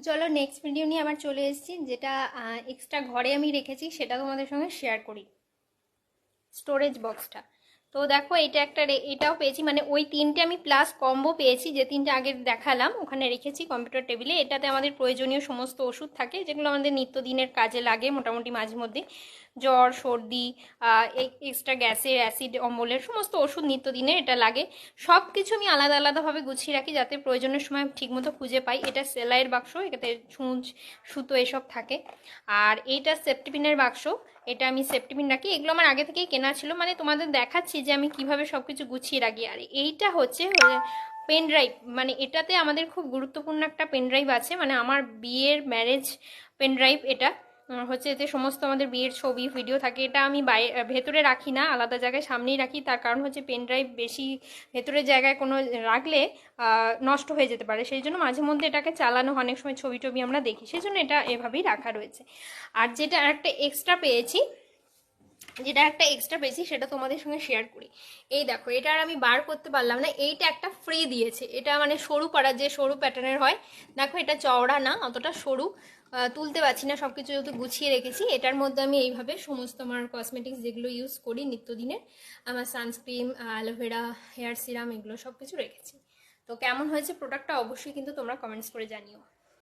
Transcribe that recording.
চলো next video নিয়ে আবার চলে এসেছি, যেটা এক্সট্রা ঘরে আমি রেখেছি সেটা তোমাদের সঙ্গে শেয়ার করি, স্টোরেজ বক্সটা। তো দেখো এটা একটা এটাও পেয়েছি, মানে ওই তিনটে আমি প্লাস কম্বো পেয়েছি, যে তিনটে আগে দেখালাম ওখানে রেখেছি কম্পিউটার টেবিলে। এটাতে আমাদের প্রয়োজনীয় সমস্ত ওষুধ থাকে, যেগুলো আমাদের নিত্যদিনের কাজে লাগে মোটামুটি মাঝে মধ্যে। জ্বর, সর্দি, এক্সট্রা গ্যাসের, অ্যাসিড অম্বলের সমস্ত ওষুধ নিত্যদিনের এটা লাগে। সব কিছু আমি আলাদা আলাদাভাবে গুছিয়ে রাখি, যাতে প্রয়োজনের সময় ঠিকমতো খুঁজে পাই। এটা সেলাইয়ের বাক্স, এটাতে সূচ, সুতো এসব থাকে। আর এইটা সেফটিপিনের বাক্স, এটা আমি সেফটিপিন রাখি। এগুলো আমার আগে থেকেই কেনা ছিল, মানে তোমাদের দেখাচ্ছি যে আমি কিভাবে সব কিছু গুছিয়ে রাখি। আর এইটা হচ্ছে পেন ড্রাইভ, মানে এটাতে আমাদের খুব গুরুত্বপূর্ণ একটা পেন ড্রাইভ আছে, মানে আমার বিয়ের ম্যারেজ পেন ড্রাইভ এটা। হচ্ছে এতে সমস্ত আমাদের বিয়ের ছবি ভিডিও থাকে। এটা আমি ভেতরে রাখি না, আলাদা জায়গায় সামনেই রাখি। তার কারণ হচ্ছে পেন ড্রাইভ বেশি ভেতরের জায়গায় কোনো রাখলে নষ্ট হয়ে যেতে পারে, সেই জন্য মাঝে মধ্যে এটাকে চালানো, অনেক সময় ছবি টবি আমরা দেখি, সেই জন্য এটা এভাবেই রাখা রয়েছে। আর যেটা একটা এক্সট্রা পেয়েছি, সেটা তোমাদের সঙ্গে শেয়ার করি। এই দেখো, এটা আর আমি বার করতে পারলাম না, এইটা একটা ফ্রি দিয়েছে। এটা মানে সরু পাড়া, যে সরু প্যাটার্নের হয়। দেখো এটা চওড়া না, অতটা সরু, তুলতে পারছি না, সব কিছু যেহেতু গুছিয়ে রেখেছি। এটার মধ্যে আমি এইভাবে সমস্ত আমার কসমেটিক্স যেগুলো ইউজ করি নিত্যদিনের, আমার সানস্ক্রিন, অ্যালোভেরা, হেয়ার সিরাম, এগুলো সব কিছু রেখেছি। তো কেমন হয়েছে প্রোডাক্টটা অবশ্যই কিন্তু তোমরা কমেন্টস করে জানিও।